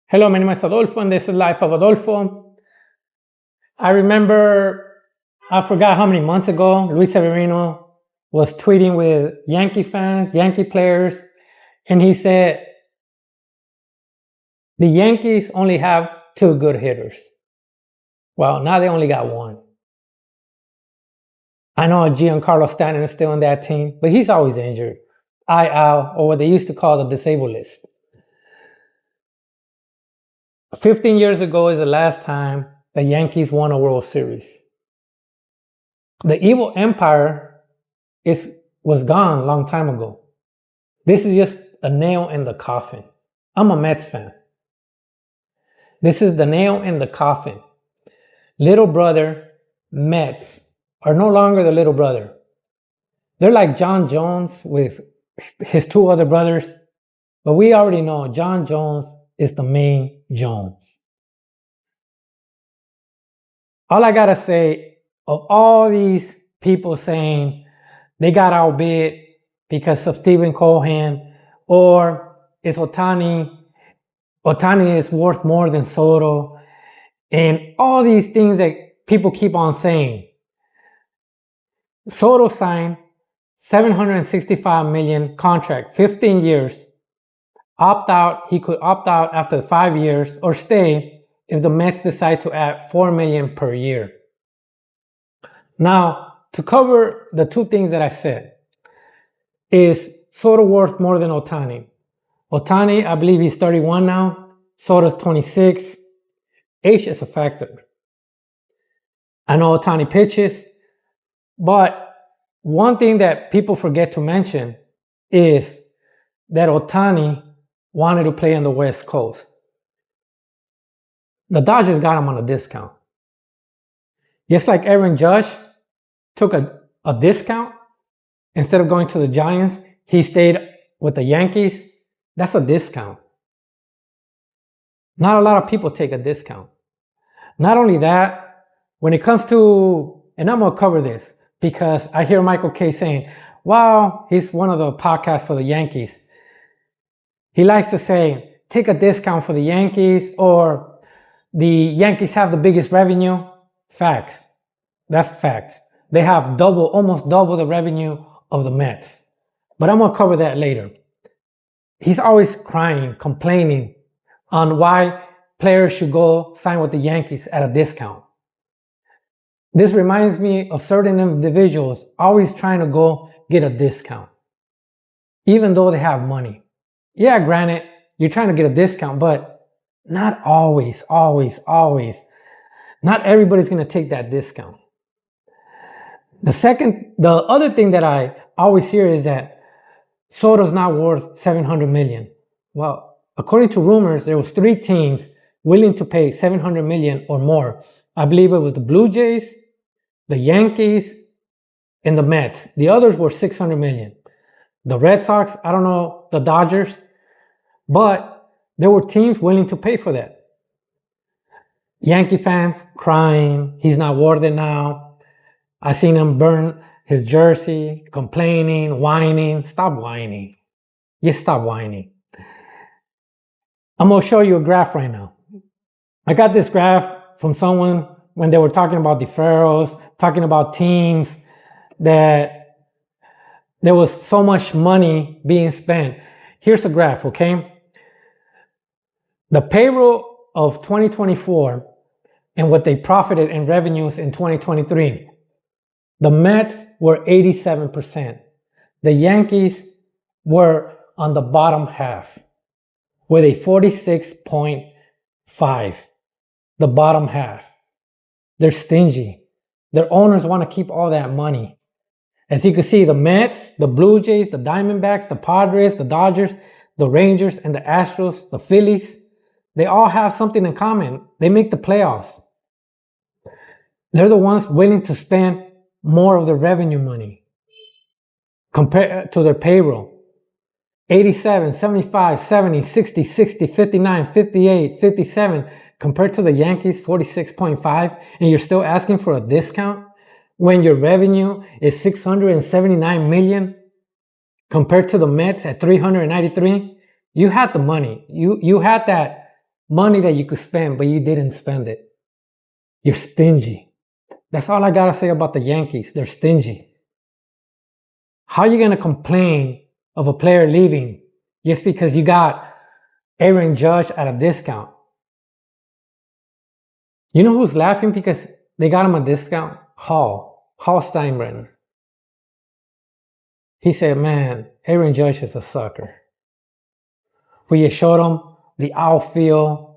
Hello, my name is Adolfo, and this is Life of Adolfo. I remember, I forgot how many months ago, Luis Severino was tweeting with Yankee fans, Yankee players, and he said, the Yankees only have two good hitters. Well, now they only got one. I know Giancarlo Stanton is still on that team, but he's always injured. IL, or what they used to call the disabled list. 15 years ago is the last time the Yankees won a World Series. The evil empire was gone a long time ago. This is just a nail in the coffin. I'm a Mets fan. This is the nail in the coffin. Little brother Mets are no longer the little brother. They're like John Jones with his two other brothers, but we already know John Jones is the main Jones. All I gotta say, of all these people saying they got outbid because of Stephen Cohen, or it's Ohtani is worth more than Soto, and all these things that people keep on saying. Soto signed $765 million contract, 15 years. Opt out, he could opt out after 5 years or stay if the Mets decide to add $4 million per year. Now, to cover the two things that I said, is Soto worth more than Ohtani? Ohtani, I believe he's 31 now. Soto's 26. Age is a factor. I know Ohtani pitches, but one thing that people forget to mention is that Ohtani wanted to play on the West Coast. The Dodgers got him on a discount. Just like Aaron Judge took a discount, instead of going to the Giants, he stayed with the Yankees. That's a discount. Not a lot of people take a discount. Not only that, when it comes to, and I'm going to cover this because I hear Michael Kay saying, wow, he's one of the podcasts for the Yankees. He likes to say, take a discount for the Yankees, or the Yankees have the biggest revenue. Facts. That's facts. They have almost double the revenue of the Mets. But I'm going to cover that later. He's always crying, complaining on why players should go sign with the Yankees at a discount. This reminds me of certain individuals always trying to go get a discount, even though they have money. Yeah, granted, you're trying to get a discount, but not always. Not everybody's going to take that discount. The other thing that I always hear is that Soto's not worth $700 million. Well, according to rumors, there was 3 teams willing to pay $700 million or more. I believe it was the Blue Jays, the Yankees, and the Mets. The others were $600 million. The Red Sox, I don't know, the Dodgers, but there were teams willing to pay for that. Yankee fans crying, he's not worth it now. I seen him burn his jersey, complaining, whining. Stop whining. Just stop whining. I'm going to show you a graph right now. I got this graph from someone when they were talking about deferrals, talking about teams that there was so much money being spent. Here's a graph, okay? The payroll of 2024 and what they profited in revenues in 2023. The Mets were 87%. The Yankees were on the bottom half with a 46.5. The bottom half. They're stingy. Their owners want to keep all that money. As you can see, the Mets, the Blue Jays, the Diamondbacks, the Padres, the Dodgers, the Rangers, and the Astros, the Phillies, they all have something in common. They make the playoffs. They're the ones willing to spend more of the revenue money compared to their payroll. 87, 75, 70, 60, 60, 59, 58, 57, compared to the Yankees, 46.5, and you're still asking for a discount when your revenue is $679 million compared to the Mets at $393. You had the money. You had that money that you could spend, but you didn't spend it. You're stingy. That's all I gotta say about the Yankees. They're stingy. How are you gonna complain of a player leaving just because you got Aaron Judge at a discount? You know who's laughing because they got him a discount? Hall Steinbrenner. He said, man, Aaron Judge is a sucker. We just showed him the outfield,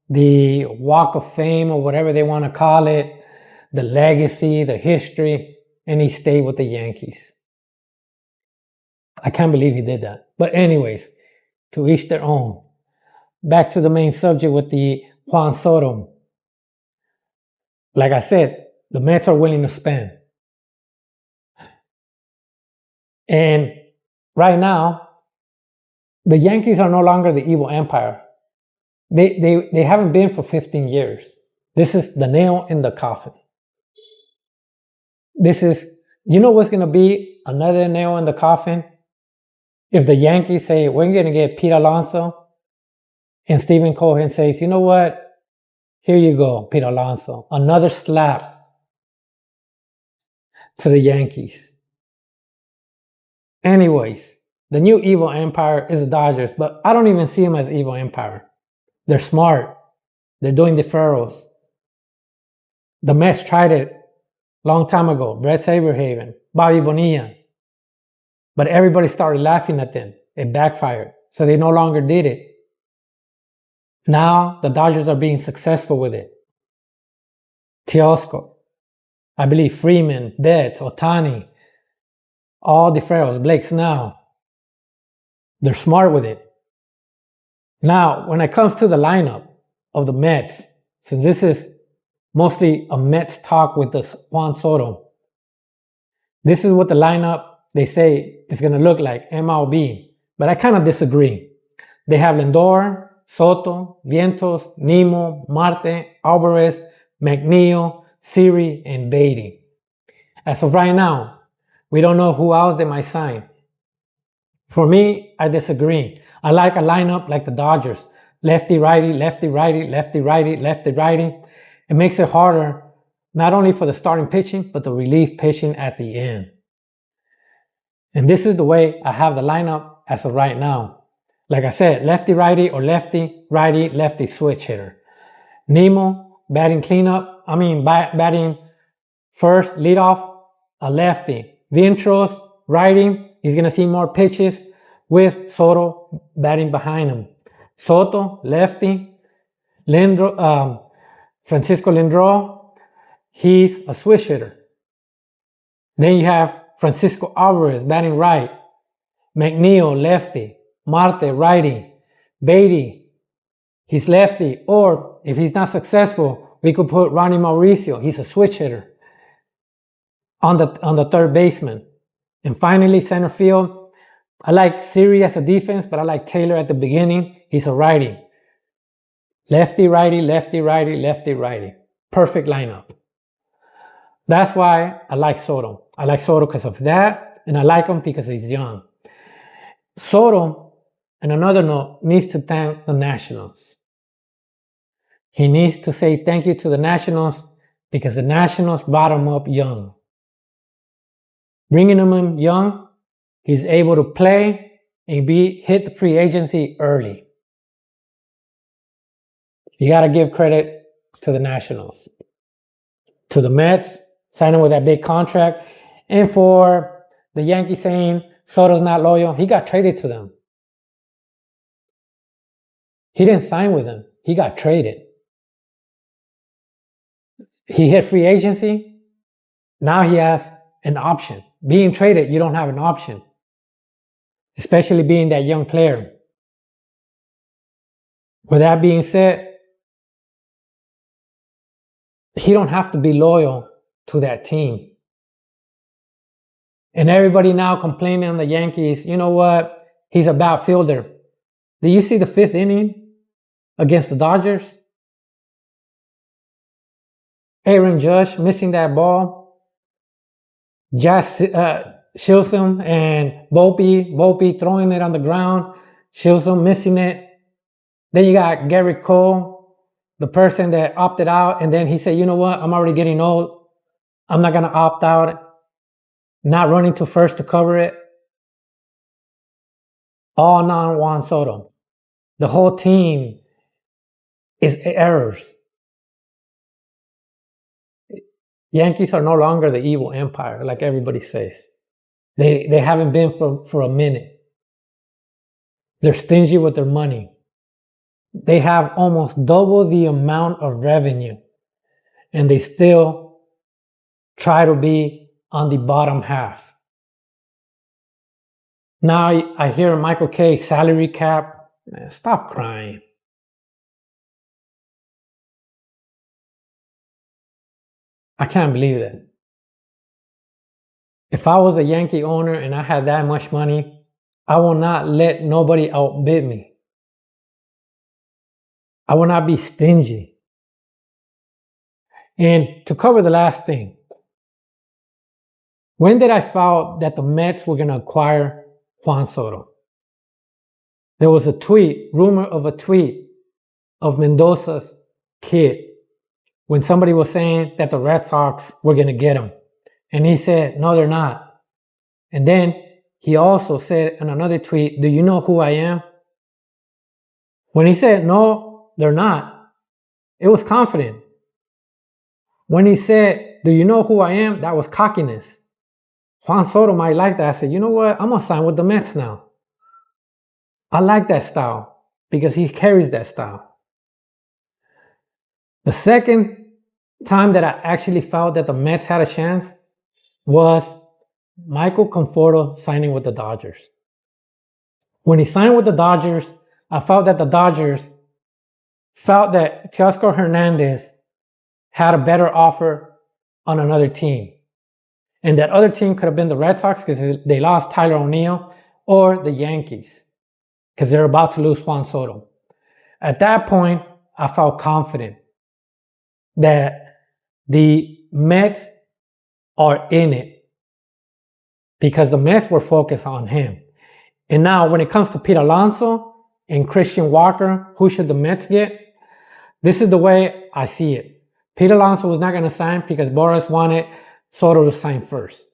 the Walk of Fame, or whatever they want to call it, the legacy, the history, and he stayed with the Yankees. I can't believe he did that. But anyways, to each their own. Back to the main subject with the Juan Soto. Like I said, the Mets are willing to spend. And right now, the Yankees are no longer the evil empire. They haven't been for 15 years. This is the nail in the coffin. This is, you know what's going to be another nail in the coffin? If the Yankees say, we're going to get Pete Alonso, and Stephen Cohen says, you know what? Here you go, Pete Alonso. Another slap to the Yankees. Anyways, the new evil empire is the Dodgers, but I don't even see them as evil empire. They're smart. They're doing deferrals. The Mets tried it a long time ago. Brett Saberhagen, Bobby Bonilla. But everybody started laughing at them. It backfired. So they no longer did it. Now the Dodgers are being successful with it. Teoscar, I believe Freeman, Betts, Ohtani, all deferrals, Blake Snell. They're smart with it. Now, when it comes to the lineup of the Mets, since this is mostly a Mets talk with the Juan Soto, this is what the lineup they say is going to look like, MLB. But I kind of disagree. They have Lindor, Soto, Vientos, Nemo, Marte, Alvarez, McNeil, Siri, and Beatty. As of right now, we don't know who else they might sign. For me, I disagree. I like a lineup like the Dodgers. Lefty, righty, lefty, righty, lefty, righty, lefty, righty. It makes it harder, not only for the starting pitching, but the relief pitching at the end. And this is the way I have the lineup as of right now. Like I said, lefty, righty, or lefty, righty, lefty switch hitter. Nemo, batting batting first, leadoff, a lefty. Vientos, righty, he's going to see more pitches with Soto batting behind him. Soto, lefty. Francisco Lindor, he's a switch hitter. Then you have Francisco Alvarez batting right. McNeil, lefty. Marte, righty. Beatty, he's lefty. Or if he's not successful, we could put Ronnie Mauricio. He's a switch hitter on the third baseman. And finally, center field. I like Siri as a defense, but I like Taylor at the beginning. He's a righty. Lefty, righty, lefty, righty, lefty, righty. Perfect lineup. That's why I like Soto. I like Soto because of that, and I like him because he's young. Soto, on another note, needs to thank the Nationals. He needs to say thank you to the Nationals because the Nationals brought him up young. Bringing him in young, he's able to play and hit the free agency early. You got to give credit to the Nationals. To the Mets, signing with that big contract. And for the Yankees saying Soto's not loyal, he got traded to them. He didn't sign with them. He got traded. He hit free agency. Now he has an option. Being traded, you don't have an option. Especially being that young player. With that being said, he don't have to be loyal to that team. And everybody now complaining on the Yankees, you know what? He's a bad fielder. Did you see the fifth inning against the Dodgers? Aaron Judge missing that ball. Just shields him, and Volpe throwing it on the ground. Shields him, missing it. Then you got Gary Cole, the person that opted out, and then he said, you know what, I'm already getting old. I'm not going to opt out. Not running to first to cover it. All non-Juan Soto. The whole team is errors. Yankees are no longer the evil empire, like everybody says. They haven't been for a minute. They're stingy with their money. They have almost double the amount of revenue, and they still try to be on the bottom half. Now I hear Michael K. salary cap. Man, stop crying. I can't believe that. If I was a Yankee owner and I had that much money, I will not let nobody outbid me. I will not be stingy. And to cover the last thing, when did I find that the Mets were going to acquire Juan Soto? There was a tweet, rumor of a tweet of Mendoza's kid when somebody was saying that the Red Sox were going to get him. And he said, no, they're not. And then he also said in another tweet, do you know who I am? When he said, no, they're not, it was confident. When he said, do you know who I am? That was cockiness. Juan Soto might like that. I said, you know what? I'm going to sign with the Mets now. I like that style because he carries that style. The second time that I actually felt that the Mets had a chance was Michael Conforto signing with the Dodgers. When he signed with the Dodgers, I felt that the Dodgers felt that Teoscar Hernandez had a better offer on another team. And that other team could have been the Red Sox because they lost Tyler O'Neill, or the Yankees because they're about to lose Juan Soto. At that point, I felt confident that the Mets are in it because the Mets were focused on him. And now when it comes to Pete Alonso and Christian Walker, who should the Mets get? This is the way I see it. Pete Alonso was not going to sign because Boras wanted Soto to sign first.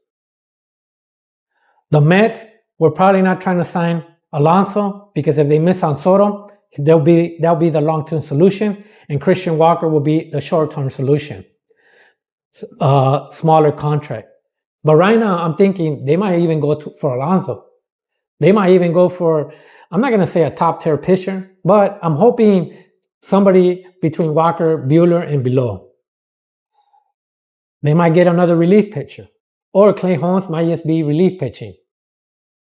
The Mets were probably not trying to sign Alonso because if they miss on Soto, that'll be the long-term solution, and Christian Walker will be the short-term solution. Smaller contract. But right now, I'm thinking they might even go for Alonso. They might even go for, I'm not going to say a top-tier pitcher, but I'm hoping somebody between Walker, Buehler, and below. They might get another relief pitcher. Or Clay Holmes might just be relief pitching.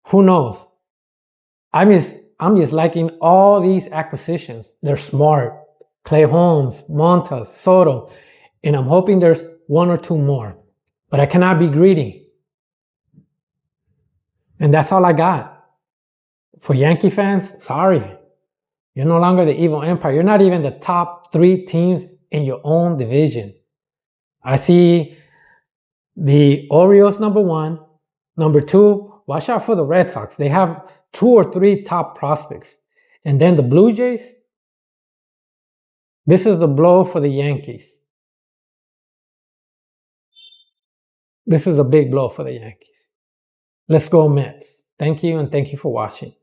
Who knows? I'm just liking all these acquisitions. They're smart. Clay Holmes, Montas, Soto. And I'm hoping there's one or two more. But I cannot be greedy. And that's all I got. For Yankee fans, sorry. You're no longer the evil empire. You're not even the top 3 teams in your own division. I see the Orioles number 1. Number 2, watch out for the Red Sox. They have 2 or 3 top prospects. And then the Blue Jays. This is the blow for the Yankees. This is a big blow for the Yankees. Let's go Mets. Thank you, and thank you for watching.